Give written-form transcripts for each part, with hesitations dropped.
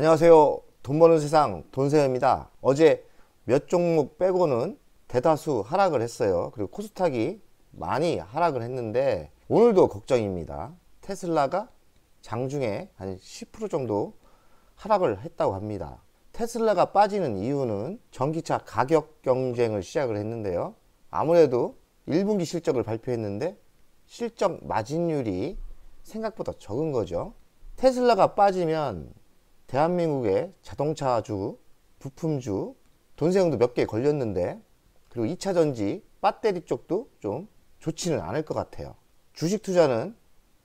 안녕하세요. 돈 버는 세상 돈세어입니다. 어제 몇 종목 빼고는 대다수 하락을 했어요. 그리고 코스닥이 많이 하락을 했는데 오늘도 걱정입니다. 테슬라가 장중에 한 10% 정도 하락을 했다고 합니다. 테슬라가 빠지는 이유는 전기차 가격 경쟁을 시작을 했는데요. 아무래도 1분기 실적을 발표했는데 실적 마진율이 생각보다 적은 거죠. 테슬라가 빠지면 대한민국의 자동차주, 부품주, 돈세형도 몇 개 걸렸는데, 그리고 2차전지, 배터리 쪽도 좀 좋지는 않을 것 같아요. 주식 투자는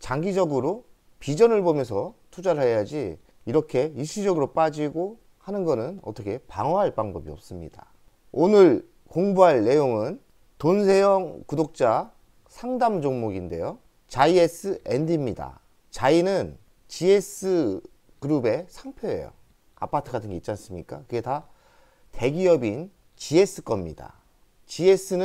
장기적으로 비전을 보면서 투자를 해야지 이렇게 일시적으로 빠지고 하는 거는 어떻게 방어할 방법이 없습니다. 오늘 공부할 내용은 돈세형 구독자 상담 종목인데요. 자이S&D입니다. 자이는 GS 그룹의 상표예요. 아파트 같은 게 있지 않습니까? 그게 다 대기업인 GS 겁니다. GS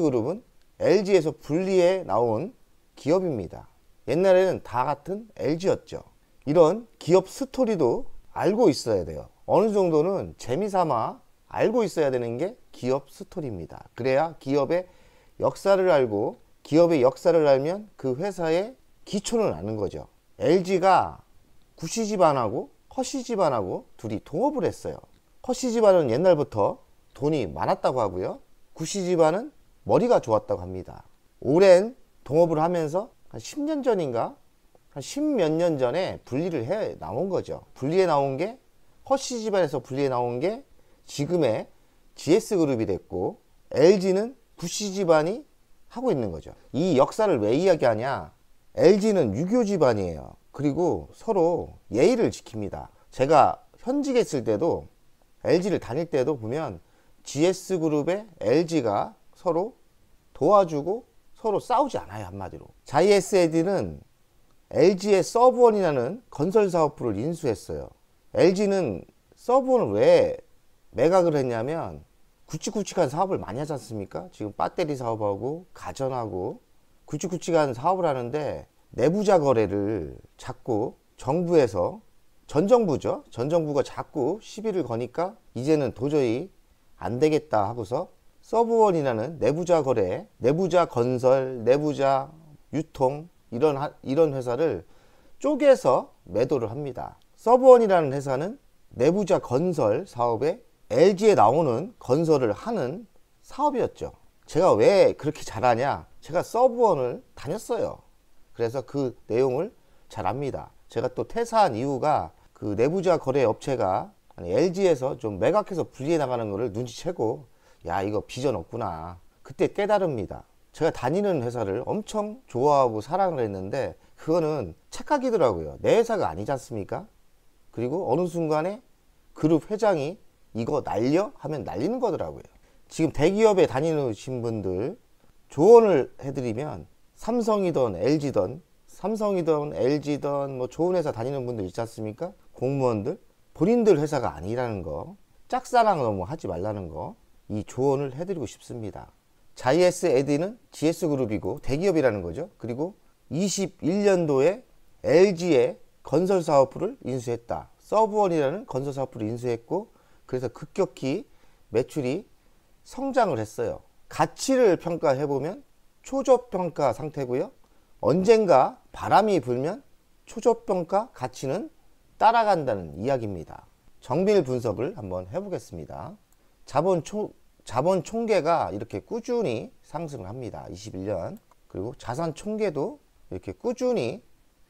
그룹은 LG에서 분리해 나온 기업입니다. 옛날에는 다 같은 LG였죠. 이런 기업 스토리도 알고 있어야 돼요. 어느 정도는 재미삼아 알고 있어야 되는 게 기업 스토리입니다. 그래야 기업의 역사를 알고, 기업의 역사를 알면 그 회사의 기초는 아는 거죠. LG가 구시 집안하고 허씨 집안하고 둘이 동업을 했어요. 허씨 집안은 옛날부터 돈이 많았다고 하고요. 구시 집안은 머리가 좋았다고 합니다. 오랜 동업을 하면서 한 10년 전인가 한 10몇 년 전에 분리를 해 나온 거죠. 분리해 나온 게 허씨 집안에서 분리해 나온 게 지금의 GS그룹이 됐고, LG는 구시 집안이 하고 있는 거죠. 이 역사를 왜 이야기하냐? LG는 유교 집안이에요. 그리고 서로 예의를 지킵니다. 제가 현직에 있을 때도, LG를 다닐 때도 보면 GS그룹의 LG가 서로 도와주고 서로 싸우지 않아요. 한마디로. 자이S&D는 LG의 서브원이라는 건설 사업부를 인수했어요. LG는 서브원을 왜 매각을 했냐면 굵직굵직한 사업을 많이 하지 않습니까? 지금 배터리 사업하고 가전하고 굵직굵직한 사업을 하는데 내부자 거래를 자꾸 정부에서, 전 정부가 자꾸 시비를 거니까 이제는 도저히 안 되겠다 하고서 서브원이라는 내부자 거래, 내부자 건설, 내부자 유통, 이런 회사를 쪼개서 매도를 합니다. 서브원이라는 회사는 내부자 건설 사업에 LG에 나오는 건설을 하는 사업이었죠. 제가 왜 그렇게 잘하냐? 제가 서브원을 다녔어요. 그래서 그 내용을 잘 압니다. 제가 또 퇴사한 이유가 그 내부자 거래 업체가 LG에서 좀 매각해서 분리해 나가는 거를 눈치채고, 야, 이거 비전 없구나. 그때 깨달습니다. 제가 다니는 회사를 엄청 좋아하고 사랑을 했는데 그거는 착각이더라고요. 내 회사가 아니지 않습니까? 그리고 어느 순간에 그룹 회장이 이거 날려? 하면 날리는 거더라고요. 지금 대기업에 다니신 분들 조언을 해드리면, 삼성이든 LG든 뭐 좋은 회사 다니는 분들 있지 않습니까? 공무원들, 본인들 회사가 아니라는 거, 짝사랑 너무 하지 말라는 거, 이 조언을 해드리고 싶습니다. 자이S&D는 GS그룹이고 대기업이라는 거죠. 그리고 21년도에 LG의 건설사업부를 인수했다. 서브원이라는 건설사업부를 인수했고, 그래서 급격히 매출이 성장을 했어요. 가치를 평가해보면 초저평가 상태고요. 언젠가 바람이 불면 초저평가 가치는 따라간다는 이야기입니다. 정밀 분석을 한번 해보겠습니다. 자본 총계가 이렇게 꾸준히 상승을 합니다. 21년. 그리고 자산 총계도 이렇게 꾸준히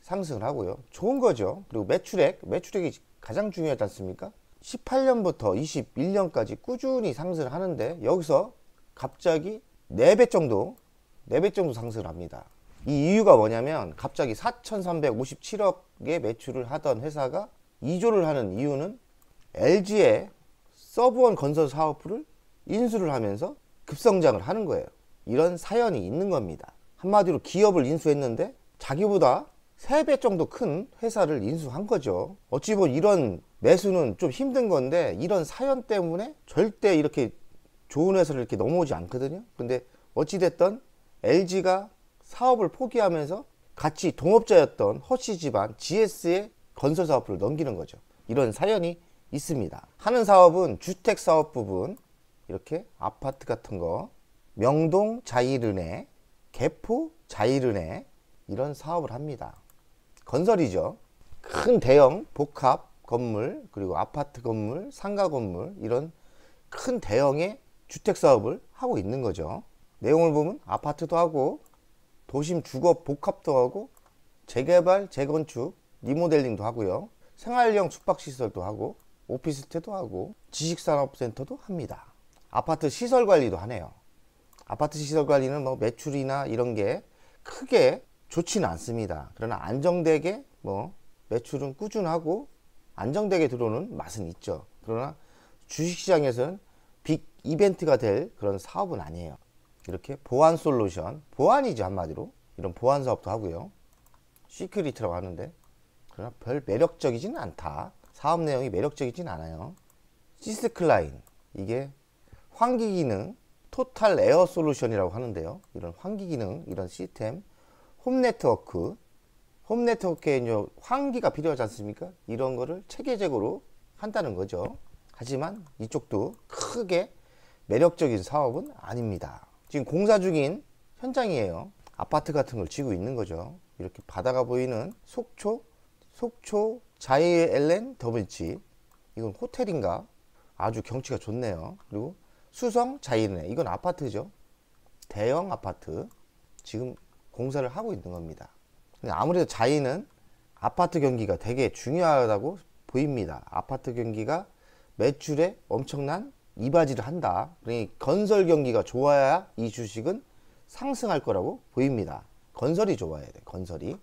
상승을 하고요. 좋은 거죠. 그리고 매출액이 가장 중요하지 않습니까? 18년부터 21년까지 꾸준히 상승을 하는데 여기서 갑자기 4배 정도 상승을 합니다. 이 이유가 뭐냐면, 갑자기 4,357억의 매출을 하던 회사가 2조를 하는 이유는 LG의 서브원 건설 사업부를 인수를 하면서 급성장을 하는 거예요. 이런 사연이 있는 겁니다. 한마디로 기업을 인수했는데 자기보다 3배 정도 큰 회사를 인수한 거죠. 어찌 보면 이런 매수는 좀 힘든 건데, 이런 사연 때문에 절대 이렇게 좋은 회사를 이렇게 넘어오지 않거든요. 근데 어찌됐든 LG가 사업을 포기하면서 같이 동업자였던 허씨 집안 GS의 건설 사업부를 넘기는 거죠. 이런 사연이 있습니다. 하는 사업은 주택사업 부분, 이렇게 아파트 같은 거, 명동 자이른에, 개포 자이른에 이런 사업을 합니다. 건설이죠. 큰 대형 복합 건물, 그리고 아파트 건물, 상가 건물, 이런 큰 대형의 주택 사업을 하고 있는 거죠. 내용을 보면 아파트도 하고 도심 주거 복합도 하고 재개발, 재건축, 리모델링도 하고요. 생활형 숙박시설도 하고 오피스텔도 하고 지식산업센터도 합니다. 아파트 시설 관리도 하네요. 아파트 시설 관리는 뭐 매출이나 이런 게 크게 좋지는 않습니다. 그러나 안정되게 뭐 매출은 꾸준하고 안정되게 들어오는 맛은 있죠. 그러나 주식시장에서는 빅 이벤트가 될 그런 사업은 아니에요. 이렇게 보안 솔루션, 보안이죠 한마디로. 이런 보안 사업도 하고요. 시큐리티라고 하는데 그러나 별 매력적이지는 않다. 사업 내용이 매력적이진 않아요. 시스클라인, 이게 환기 기능, 토탈 에어 솔루션이라고 하는데요. 이런 환기 기능, 이런 시스템, 홈네트워크, 홈네트워크에 이제 환기가 필요하지 않습니까? 이런 거를 체계적으로 한다는 거죠. 하지만 이쪽도 크게 매력적인 사업은 아닙니다. 지금 공사 중인 현장이에요. 아파트 같은 걸 지고 있는 거죠. 이렇게 바다가 보이는 속초 자이엘렌 더블지, 이건 호텔인가? 아주 경치가 좋네요. 그리고 수성 자이르네, 이건 아파트죠. 대형 아파트 지금 공사를 하고 있는 겁니다. 아무래도 자이는 아파트 경기가 되게 중요하다고 보입니다. 아파트 경기가 매출에 엄청난 이바지를 한다. 그러니 건설 경기가 좋아야 이 주식은 상승할 거라고 보입니다. 건설이 좋아야 돼. 건설이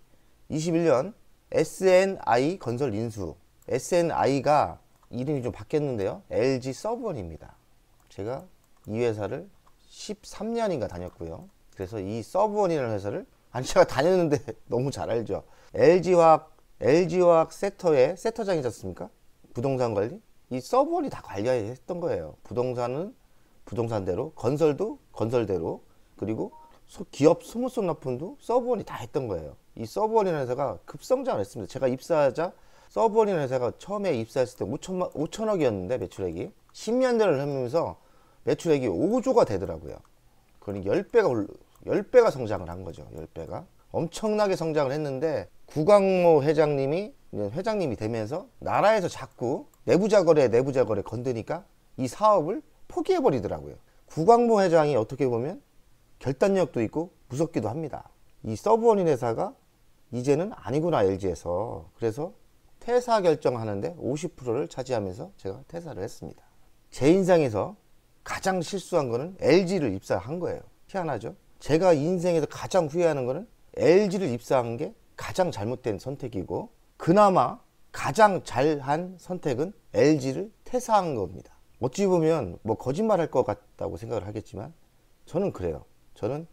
21년 SNI 건설 인수, SNI가 이름이 좀 바뀌었는데요. LG 서브원입니다. 제가 이 회사를 13년인가 다녔고요. 그래서 이 서브원이라는 회사를, 아니 제가 다녔는데 너무 잘 알죠. LG화학 세터의 세터장이지 않습니까? 부동산 관리, 이 서브원이 다 관리했던 거예요. 부동산은 부동산대로, 건설도 건설대로, 그리고 기업 소모성 납품도 서브원이 다 했던 거예요. 이 서브원이라는 회사가 급성장을 했습니다. 제가 입사하자 서브원이라는 회사가 처음에 입사했을 때 5천억이었는데 매출액이 10년대를 하면서 매출액이 5조가 되더라고요. 그러니 10배가 성장을 한 거죠. 10배가 엄청나게 성장을 했는데, 구광모 회장님이 되면서 나라에서 자꾸 내부자 거래 건드니까 이 사업을 포기해 버리더라고요. 구광모 회장이 어떻게 보면 결단력도 있고 무섭기도 합니다. 이 서브원인 회사가 이제는 아니구나, LG에서. 그래서 퇴사 결정하는데 50%를 차지하면서 제가 퇴사를 했습니다. 제 인생에서 가장 실수한 거는 LG를 입사한 거예요. 희한하죠? 제가 인생에서 가장 후회하는 거는 LG를 입사한 게 가장 잘못된 선택이고, 그나마 가장 잘한 선택은 LG를 퇴사한 겁니다. 어찌 보면 뭐 거짓말 할 것 같다고 생각을 하겠지만 저는 그래요. 저는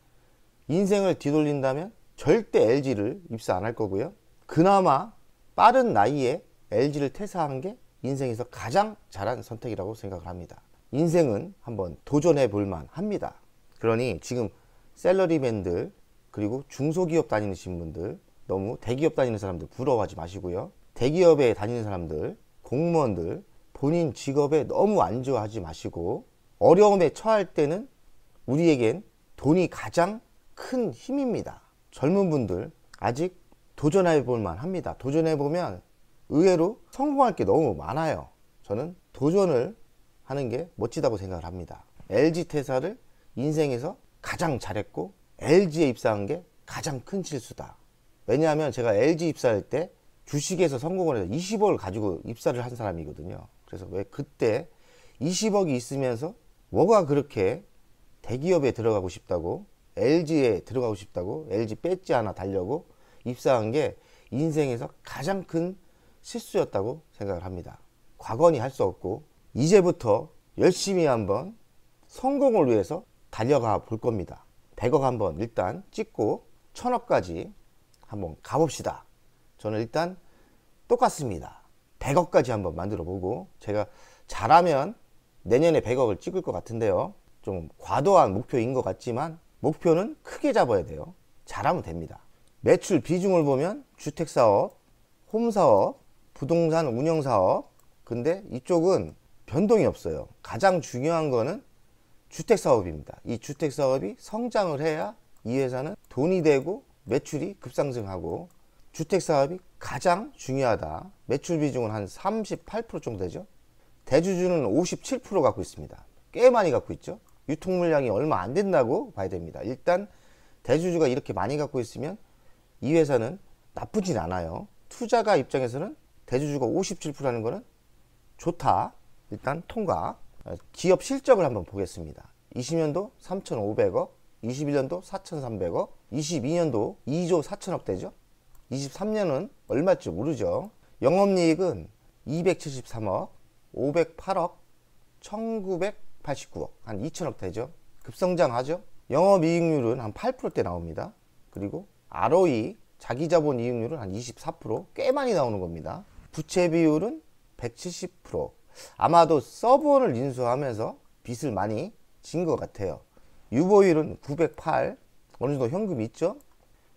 인생을 뒤돌린다면 절대 LG를 입사 안 할 거고요. 그나마 빠른 나이에 LG를 퇴사한 게 인생에서 가장 잘한 선택이라고 생각을 합니다. 인생은 한번 도전해 볼만 합니다. 그러니 지금 샐러리맨들, 그리고 중소기업 다니시는 분들, 너무 대기업 다니는 사람들 부러워하지 마시고요. 대기업에 다니는 사람들, 공무원들, 본인 직업에 너무 안주하지 마시고, 어려움에 처할 때는 우리에겐 돈이 가장 큰 힘입니다. 젊은 분들 아직 도전해 볼만 합니다. 도전해 보면 의외로 성공할 게 너무 많아요. 저는 도전을 하는 게 멋지다고 생각을 합니다. LG 퇴사를 인생에서 가장 잘했고, LG에 입사한 게 가장 큰 실수다. 왜냐하면 제가 LG 입사할 때 주식에서 성공을 해서 20억을 가지고 입사를 한 사람이거든요. 그래서 왜 그때 20억이 있으면서 뭐가 그렇게 대기업에 들어가고 싶다고, LG에 들어가고 싶다고, LG 배지 하나 달려고 입사한 게 인생에서 가장 큰 실수였다고 생각을 합니다. 과거니 할 수 없고, 이제부터 열심히 한번 성공을 위해서 달려가 볼 겁니다. 100억 한번 일단 찍고 1000억까지 한번 가봅시다. 저는 일단 똑같습니다. 100억까지 한번 만들어 보고, 제가 잘하면 내년에 100억을 찍을 것 같은데요. 좀 과도한 목표인 것 같지만 목표는 크게 잡아야 돼요. 잘하면 됩니다. 매출 비중을 보면 주택사업, 홈사업, 부동산 운영사업. 근데 이쪽은 변동이 없어요. 가장 중요한 거는 주택사업입니다. 이 주택사업이 성장을 해야 이 회사는 돈이 되고 매출이 급상승하고, 주택사업이 가장 중요하다. 매출 비중은 한 38% 정도 되죠. 대주주는 57% 갖고 있습니다. 꽤 많이 갖고 있죠. 유통 물량이 얼마 안 된다고 봐야 됩니다. 일단 대주주가 이렇게 많이 갖고 있으면 이 회사는 나쁘진 않아요. 투자가 입장에서는 대주주가 57%라는 거는 좋다. 일단 통과. 기업 실적을 한번 보겠습니다. 20년도 3,500억, 21년도 4,300억, 22년도 2조 4천억 되죠. 23년은 얼마일지 모르죠. 영업이익은 273억, 508억, 1989억, 한 2천억 되죠. 급성장하죠. 영업이익률은 한 8%대 나옵니다. 그리고 ROE, 자기자본 이익률은 한 24%, 꽤 많이 나오는 겁니다. 부채 비율은 170%. 아마도 서브원을 인수하면서 빚을 많이 진 것 같아요. 유보율은 908, 어느 정도 현금이 있죠.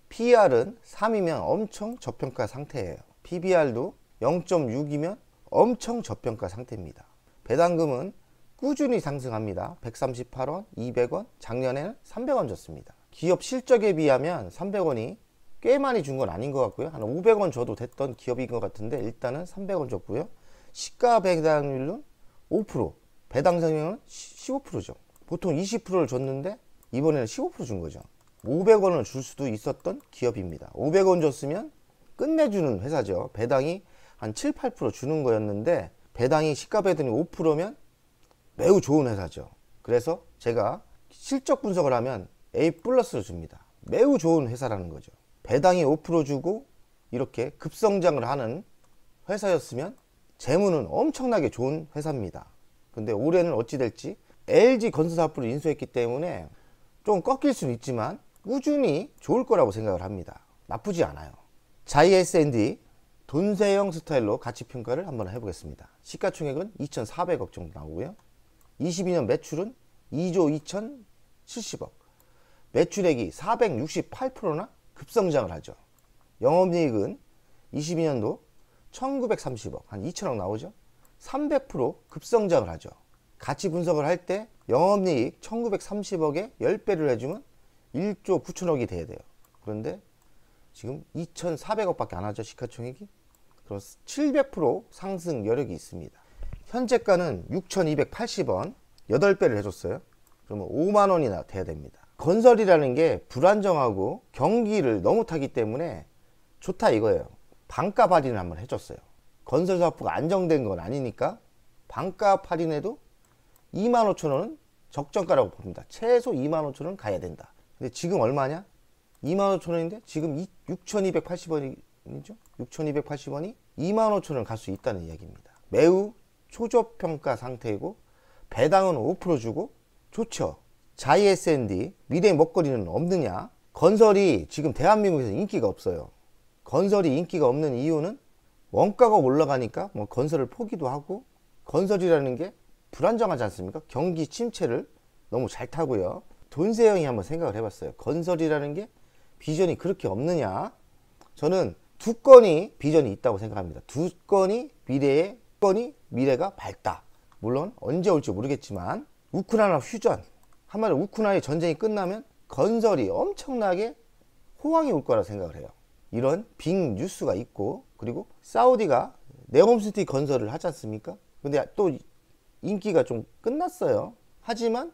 PER은 3이면 엄청 저평가 상태예요. PBR도 0.6이면 엄청 저평가 상태입니다. 배당금은 꾸준히 상승합니다. 138원, 200원, 작년에는 300원 줬습니다. 기업 실적에 비하면 300원이 꽤 많이 준 건 아닌 것 같고요. 한 500원 줘도 됐던 기업인 것 같은데 일단은 300원 줬고요. 시가 배당률은 5%, 배당 성향은 15%죠. 보통 20%를 줬는데 이번에는 15% 준 거죠. 500원을 줄 수도 있었던 기업입니다. 500원 줬으면 끝내주는 회사죠. 배당이 한 7, 8% 주는 거였는데 배당이 시가 배당이 5%면 매우 좋은 회사죠. 그래서 제가 실적 분석을 하면 A 플러스를 줍니다. 매우 좋은 회사라는 거죠. 배당이 5% 주고 이렇게 급성장을 하는 회사였으면 재무는 엄청나게 좋은 회사입니다. 근데 올해는 어찌 될지 LG 건설사업부를 인수했기 때문에 좀 꺾일 수는 있지만 꾸준히 좋을 거라고 생각을 합니다. 나쁘지 않아요. JS&D 돈세형 스타일로 가치평가를 한번 해보겠습니다. 시가총액은 2,400억 정도 나오고요. 22년 매출은 2조 2,070억. 매출액이 468%나 급성장을 하죠. 영업이익은 22년도 1930억, 한 2천억 나오죠. 300% 급성장을 하죠. 가치 분석을 할 때 영업이익 1930억에 10배를 해주면 1조 9천억이 돼야 돼요. 그런데 지금 2,400억 밖에 안 하죠. 시가총액이. 그래서 700% 상승 여력이 있습니다. 현재가는 6,280원, 8배를 해줬어요. 그러면 5만 원이나 돼야 됩니다. 건설이라는 게 불안정하고 경기를 너무 타기 때문에 좋다 이거예요. 반값 할인을 한번 해줬어요. 건설 사업부가 안정된 건 아니니까 반값 할인해도 25,000원은 적정가라고 봅니다. 최소 25,000원 가야 된다. 근데 지금 얼마냐? 25,000원인데 지금 6,280원이죠? 6,280원이 25,000원 갈 수 있다는 이야기입니다. 매우 초저평가 상태이고 배당은 5% 주고 좋죠. JS&D 미래 먹거리는 없느냐? 건설이 지금 대한민국에서 인기가 없어요. 건설이 인기가 없는 이유는 원가가 올라가니까 뭐 건설을 포기도 하고, 건설이라는 게 불안정하지 않습니까? 경기 침체를 너무 잘 타고요. 돈세형이 한번 생각을 해봤어요. 건설이라는 게 비전이 그렇게 없느냐? 저는 두 건이 비전이 있다고 생각합니다. 두 건이 미래가 밝다. 물론 언제 올지 모르겠지만 우크라이나 휴전, 한마디로 우크라이나 전쟁이 끝나면 건설이 엄청나게 호황이 올 거라 생각을 해요. 이런 빅 뉴스가 있고, 그리고 사우디가 네옴시티 건설을 하지 않습니까? 근데 또 인기가 좀 끝났어요. 하지만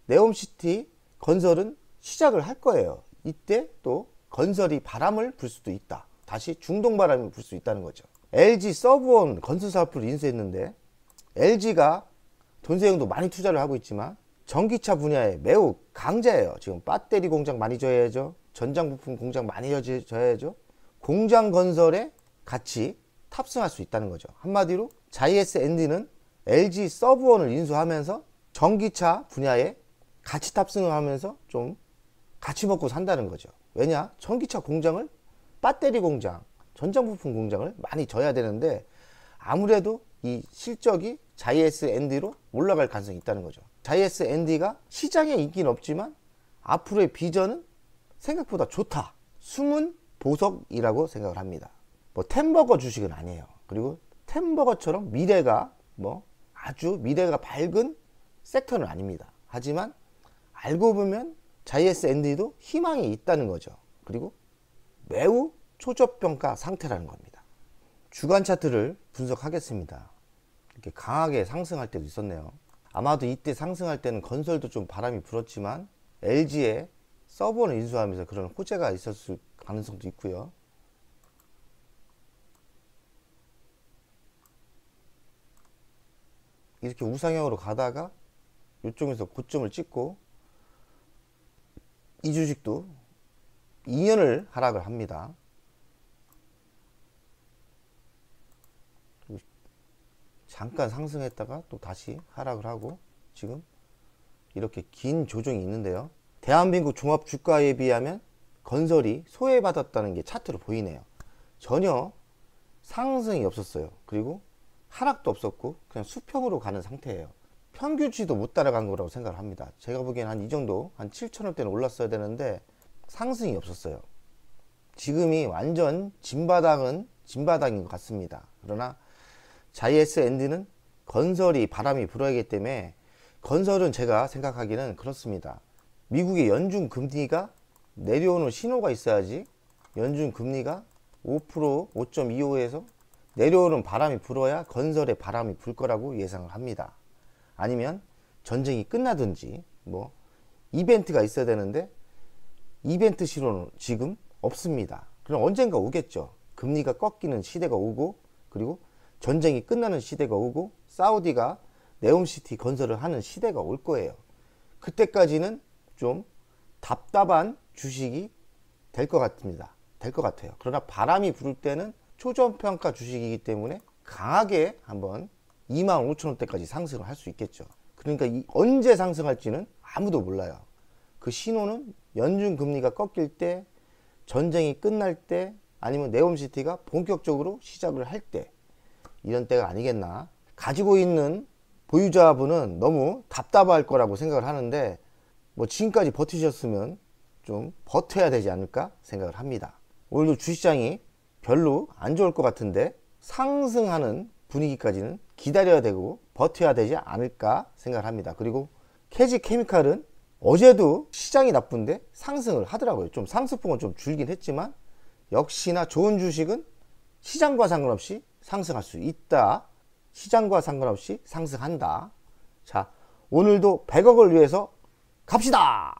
네옴시티 건설은 시작을 할 거예요. 이때 또 건설이 바람을 불 수도 있다. 다시 중동 바람이 불 수 있다는 거죠. LG 서브원 건설사업부를 인수했는데 LG가 돈세형도 많이 투자를 하고 있지만 전기차 분야에 매우 강자예요. 지금 배터리 공장 많이 져야죠. 전장 부품 공장 많이 져야죠. 공장 건설에 같이 탑승할 수 있다는 거죠. 한마디로 JS&D는 LG 서브원을 인수하면서 전기차 분야에 같이 탑승을 하면서 좀 같이 먹고 산다는 거죠. 왜냐? 전기차 공장을, 배터리 공장, 전장 부품 공장을 많이 져야 되는데 아무래도 이 실적이 JS&D로 올라갈 가능성이 있다는 거죠. JS&D가 시장에 인기는 없지만 앞으로의 비전은 생각보다 좋다. 숨은 보석이라고 생각을 합니다. 뭐 템버거 주식은 아니에요. 그리고 템버거처럼 미래가 아주 미래가 밝은 섹터는 아닙니다. 하지만 알고 보면 JS&D도 희망이 있다는 거죠. 그리고 매우 초저평가 상태라는 겁니다. 주간 차트를 분석하겠습니다. 이렇게 강하게 상승할 때도 있었네요. 아마도 이때 상승할 때는 건설도 좀 바람이 불었지만 LG의 서버를 인수하면서 그런 호재가 있었을 가능성도 있고요. 이렇게 우상향으로 가다가 이쪽에서 고점을 찍고 이 주식도 2년을 하락을 합니다. 잠깐 상승했다가 또 다시 하락을 하고 지금 이렇게 긴 조정이 있는데요. 대한민국 종합주가에 비하면 건설이 소외받았다는 게 차트로 보이네요. 전혀 상승이 없었어요. 그리고 하락도 없었고 그냥 수평으로 가는 상태예요. 평균치도 못 따라간 거라고 생각을 합니다. 제가 보기엔 한 이 정도, 한 7,000원대는 올랐어야 되는데 상승이 없었어요. 지금이 완전 진바닥인 것 같습니다. 그러나 JS&D는 건설이 바람이 불어야 하기 때문에 건설은 제가 생각하기는 그렇습니다. 미국의 연준 금리가 내려오는 신호가 있어야지 연준 금리가 5%, 5.25에서 내려오는 바람이 불어야 건설에 바람이 불 거라고 예상을 합니다. 아니면 전쟁이 끝나든지 이벤트가 있어야 되는데 이벤트 신호는 지금 없습니다. 그럼 언젠가 오겠죠. 금리가 꺾이는 시대가 오고 그리고 전쟁이 끝나는 시대가 오고 사우디가 네옴시티 건설을 하는 시대가 올 거예요. 그때까지는 좀 답답한 주식이 될 것 같습니다. 될 것 같아요. 그러나 바람이 불 때는 초저평가 주식이기 때문에 강하게 한번 25,000원대까지 상승을 할 수 있겠죠. 그러니까 언제 상승할지는 아무도 몰라요. 그 신호는 연준 금리가 꺾일 때, 전쟁이 끝날 때, 아니면 네옴시티가 본격적으로 시작을 할 때, 이런 때가 아니겠나. 가지고 있는 보유자분은 너무 답답할 거라고 생각을 하는데 지금까지 버티셨으면 좀 버텨야 되지 않을까 생각을 합니다. 오늘도 주식시장이 별로 안 좋을 것 같은데 상승하는 분위기까지는 기다려야 되고 버텨야 되지 않을까 생각을 합니다. 그리고 KG케미칼은 어제도 시장이 나쁜데 상승을 하더라고요. 좀 상승폭은 좀 줄긴 했지만 역시나 좋은 주식은 시장과 상관없이 상승할 수 있다. 시장과 상관없이 상승한다. 자, 오늘도 100억을 위해서 갑시다!